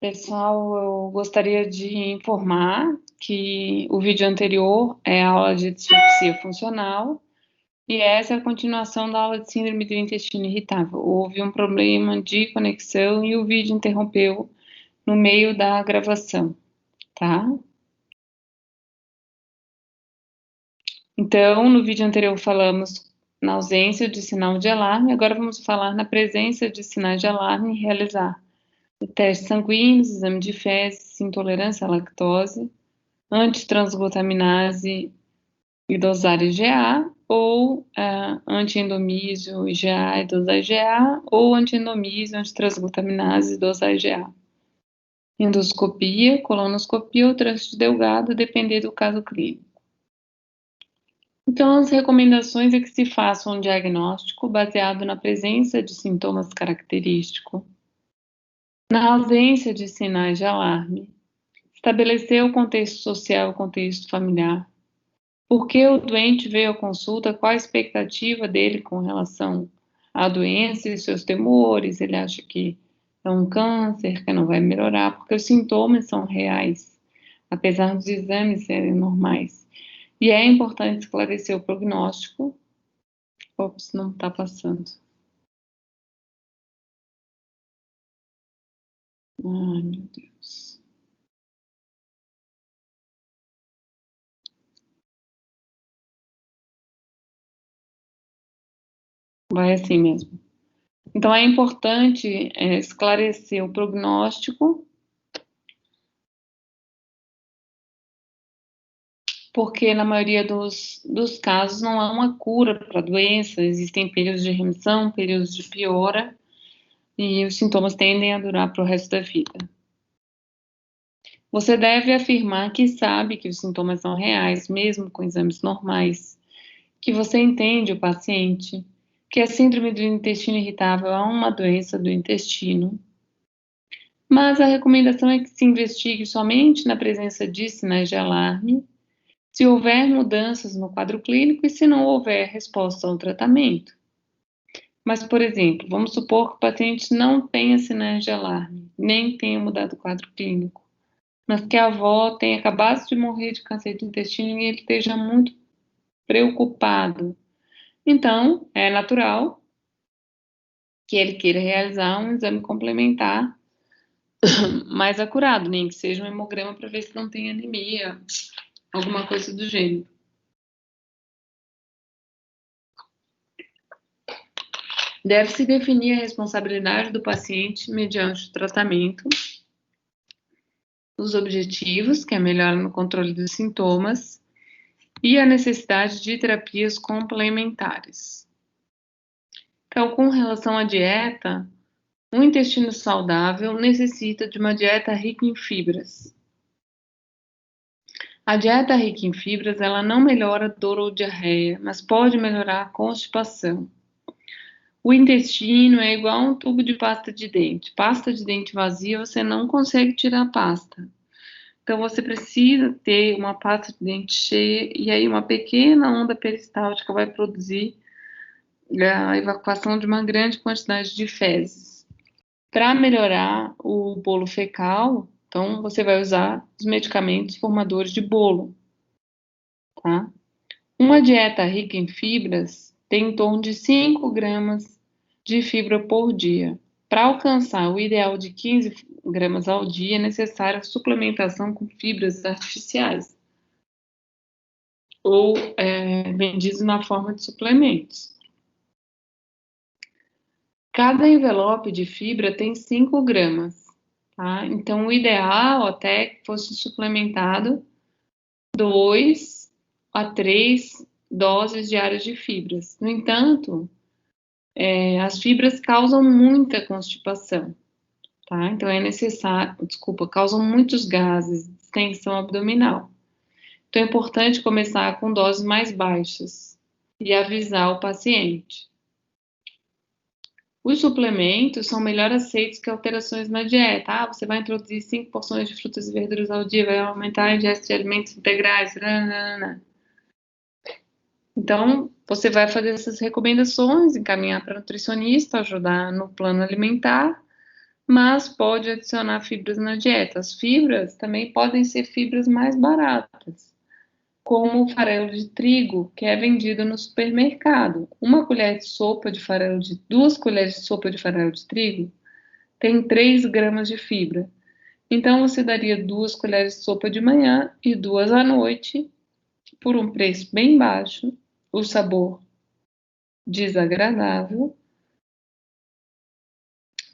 Pessoal, eu gostaria de informar que o vídeo anterior é a aula de dispepsia funcional e essa é a continuação da aula de síndrome do intestino irritável. Houve um problema de conexão e o vídeo interrompeu no meio da gravação, tá? Então, no vídeo anterior falamos na ausência de sinal de alarme, agora vamos falar na presença de sinais de alarme e realizar o teste sanguíneo, exame de fezes, intolerância à lactose, antitransglutaminase e dosar IgA, ou antiendomísio, IgA e dosar IgA, ou antiendomísio, antitransglutaminase e dosar IgA. Endoscopia, colonoscopia ou trânsito delgado, depender do caso clínico. Então, as recomendações é que se faça um diagnóstico baseado na presença de sintomas característicos, na ausência de sinais de alarme, estabelecer o contexto social e o contexto familiar, por que o doente veio à consulta, qual a expectativa dele com relação à doença e seus temores, ele acha que é um câncer, que não vai melhorar, porque os sintomas são reais, apesar dos exames serem normais. E é importante esclarecer o prognóstico. Ops, não está passando. Ai, meu Deus. Vai assim mesmo. Então, é importante esclarecer o prognóstico, porque na maioria dos casos não há uma cura para a doença, existem períodos de remissão, períodos de piora, e os sintomas tendem a durar para o resto da vida. Você deve afirmar que sabe que os sintomas são reais, mesmo com exames normais, que você entende o paciente, que a síndrome do intestino irritável é uma doença do intestino, mas a recomendação é que se investigue somente na presença de sinais de alarme, se houver mudanças no quadro clínico e se não houver resposta ao tratamento. Mas, por exemplo, vamos supor que o paciente não tenha sinais de alarme, nem tenha mudado o quadro clínico, mas que a avó tenha acabado de morrer de câncer do intestino e ele esteja muito preocupado. Então, é natural que ele queira realizar um exame complementar mais acurado, nem que seja um hemograma para ver se não tem anemia, alguma coisa do gênero. Deve-se definir a responsabilidade do paciente mediante o tratamento, os objetivos, que é a melhora no controle dos sintomas, e a necessidade de terapias complementares. Então, com relação à dieta, um intestino saudável necessita de uma dieta rica em fibras. A dieta rica em fibras, ela não melhora dor ou diarreia, mas pode melhorar a constipação. O intestino é igual a um tubo de pasta de dente. Pasta de dente vazia, você não consegue tirar a pasta. Então, você precisa ter uma pasta de dente cheia e aí uma pequena onda peristáltica vai produzir a evacuação de uma grande quantidade de fezes. Para melhorar o bolo fecal, então, você vai usar os medicamentos formadores de bolo, tá? Uma dieta rica em fibras tem em torno de 5 gramas de fibra por dia. Para alcançar o ideal de 15 gramas ao dia, é necessária a suplementação com fibras artificiais ou vendidos na forma de suplementos. Cada envelope de fibra tem 5 gramas, tá? Então, o ideal até que fosse suplementado 2 a 3 doses diárias de fibras. No entanto, as fibras causam muita constipação, tá? Então é necessário, causam muitos gases, distensão abdominal. Então é importante começar com doses mais baixas e avisar o paciente. Os suplementos são melhor aceitos que alterações na dieta. Ah, você vai introduzir 5 porções de frutas e verduras ao dia, vai aumentar a ingesta de alimentos integrais. Nanana. Então, você vai fazer essas recomendações, encaminhar para o nutricionista, ajudar no plano alimentar, mas pode adicionar fibras na dieta. As fibras também podem ser fibras mais baratas, como o farelo de trigo, que é vendido no supermercado. Uma colher de sopa de farelo de 2 colheres de sopa de farelo de trigo tem 3 gramas de fibra. Então você daria 2 colheres de sopa de manhã e 2 à noite, por um preço bem baixo, o sabor desagradável,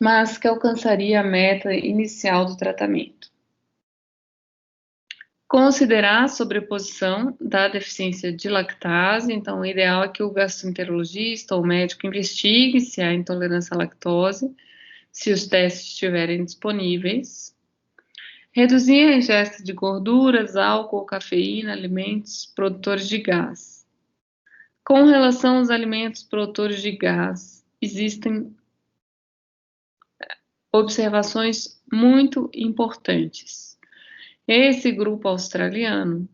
mas que alcançaria a meta inicial do tratamento. Considerar a sobreposição da deficiência de lactase, então o ideal é que o gastroenterologista ou médico investigue se há intolerância à lactose, se os testes estiverem disponíveis. Reduzir a ingesta de gorduras, álcool, cafeína, alimentos produtores de gás. Com relação aos alimentos produtores de gás, existem observações muito importantes. Esse grupo australiano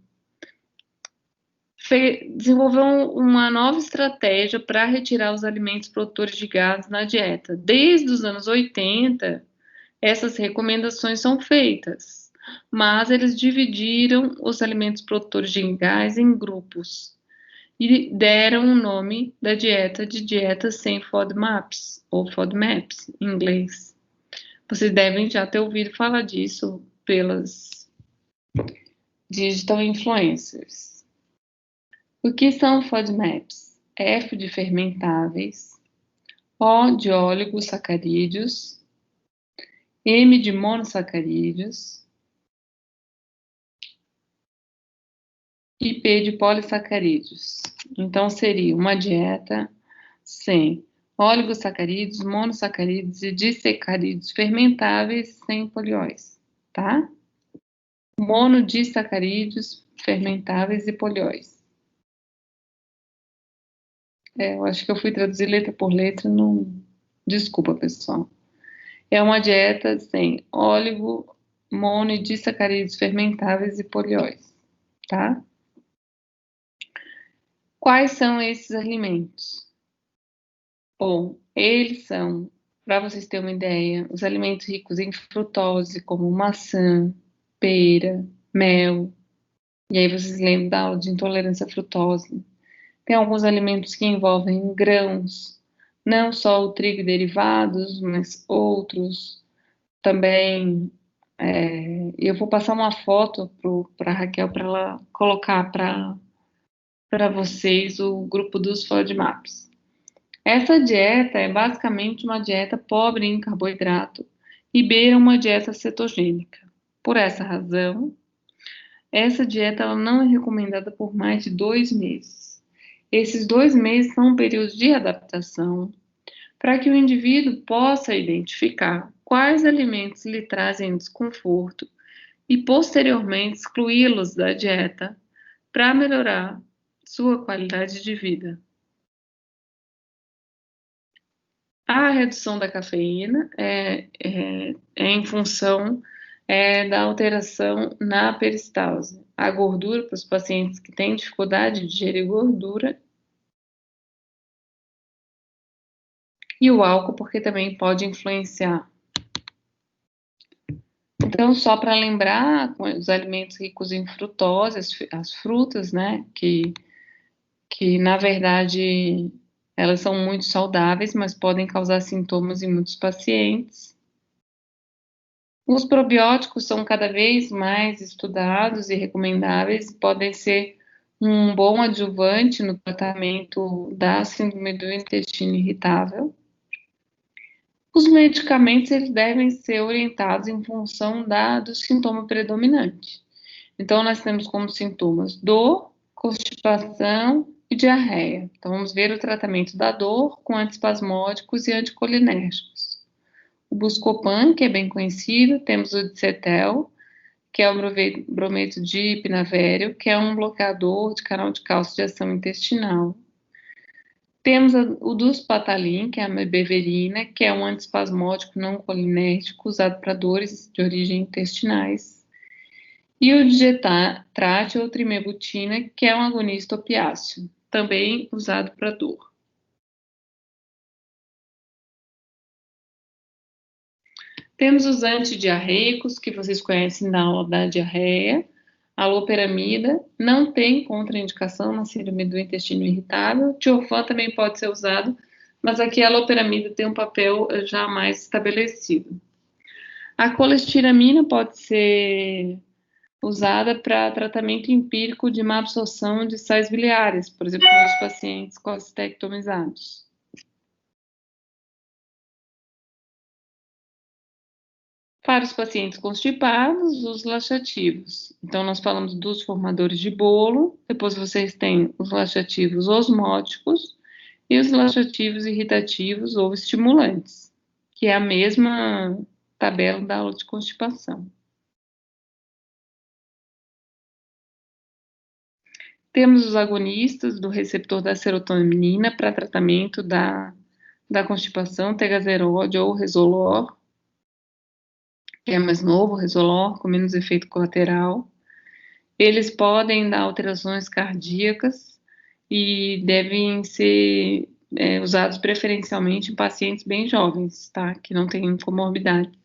desenvolveu uma nova estratégia para retirar os alimentos produtores de gás na dieta. Desde os anos 80, essas recomendações são feitas, mas eles dividiram os alimentos produtores de gás em grupos e deram o nome da dieta de dieta sem FODMAPs, ou FODMAPs em inglês. Vocês devem já ter ouvido falar disso pelas digital influencers. O que são FODMAPs? F de fermentáveis, O de oligosacarídeos, M de monossacarídeos e P de polissacarídeos. Então, seria uma dieta sem oligosacarídeos, monossacarídeos e disacarídeos fermentáveis sem polióis, tá? Monodisacarídeos fermentáveis e polióis. Eu acho que eu fui traduzir letra por letra, não... Desculpa, pessoal. É uma dieta sem óligo, mono e disacarídeos fermentáveis e polióis, tá? Quais são esses alimentos? Bom, eles são, para vocês terem uma ideia, os alimentos ricos em frutose, como maçã, pera, mel. E aí vocês lembram da aula de intolerância à frutose. Tem alguns alimentos que envolvem grãos, não só o trigo e derivados, mas outros também. Eu vou passar uma foto para a Raquel para ela colocar para vocês o grupo dos FODMAPs. Essa dieta é basicamente uma dieta pobre em carboidrato e beira uma dieta cetogênica. Por essa razão, essa dieta ela não é recomendada por mais de 2 meses. Esses 2 meses são um período de adaptação para que o indivíduo possa identificar quais alimentos lhe trazem desconforto e posteriormente excluí-los da dieta para melhorar sua qualidade de vida. A redução da cafeína é em função da alteração na peristalse. A gordura, para os pacientes que têm dificuldade de digerir gordura, e o álcool, porque também pode influenciar. Então, só para lembrar, os alimentos ricos em frutose, as frutas, né, que na verdade elas são muito saudáveis, mas podem causar sintomas em muitos pacientes. Os probióticos são cada vez mais estudados e recomendáveis, podem ser um bom adjuvante no tratamento da síndrome do intestino irritável. Os medicamentos eles devem ser orientados em função do sintoma predominante. Então, nós temos como sintomas dor, constipação e diarreia. Então, vamos ver o tratamento da dor com antiespasmódicos e anticolinérgicos. O Buscopan, que é bem conhecido, temos o Dicetel, que é o brometo de pinavério, que é um bloqueador de canal de cálcio de ação intestinal. Temos o Duspatalin, que é a mebeverina, que é um antiespasmódico não colinérgico usado para dores de origem intestinais. E o Digetrate ou trimebutina, que é um agonista opiáceo, também usado para dor. Temos os antidiarreicos, que vocês conhecem da aula da diarreia. A loperamida não tem contraindicação na síndrome do intestino irritável. Tiofan também pode ser usado, mas aqui a loperamida tem um papel já mais estabelecido. A colestiramina pode ser usada para tratamento empírico de má absorção de sais biliares, por exemplo, nos pacientes costectomizados. Para os pacientes constipados, os laxativos. Então, nós falamos dos formadores de bolo, depois vocês têm os laxativos osmóticos e os laxativos irritativos ou estimulantes, que é a mesma tabela da aula de constipação. Temos os agonistas do receptor da serotonina para tratamento da constipação, Tegaserod ou Resolor, que é mais novo, Resolor, com menos efeito colateral. Eles podem dar alterações cardíacas e devem ser usados preferencialmente em pacientes bem jovens, tá? Que não têm comorbidade.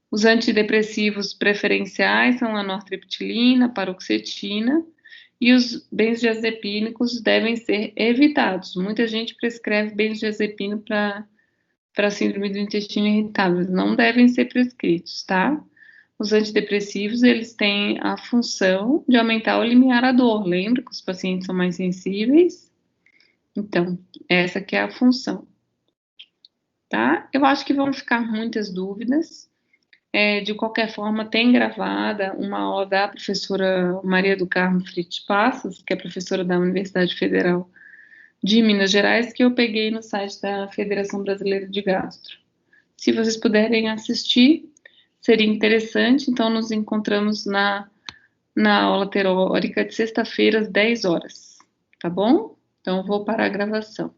Os antidepressivos preferenciais são a nortriptilina, paroxetina, e os benzodiazepínicos devem ser evitados. Muita gente prescreve benzodiazepina para síndrome do intestino irritável, não devem ser prescritos, tá? Os antidepressivos, eles têm a função de aumentar ou eliminar a dor. Lembra que os pacientes são mais sensíveis? Então, essa que é a função, tá? Eu acho que vão ficar muitas dúvidas. De qualquer forma, tem gravada uma aula da professora Maria do Carmo Fritz Passos, que é professora da Universidade Federal de Minas Gerais, que eu peguei no site da Federação Brasileira de Gastro. Se vocês puderem assistir, seria interessante. Então, nos encontramos na aula teórica de sexta-feira, às 10 horas, tá bom? Então, eu vou parar a gravação.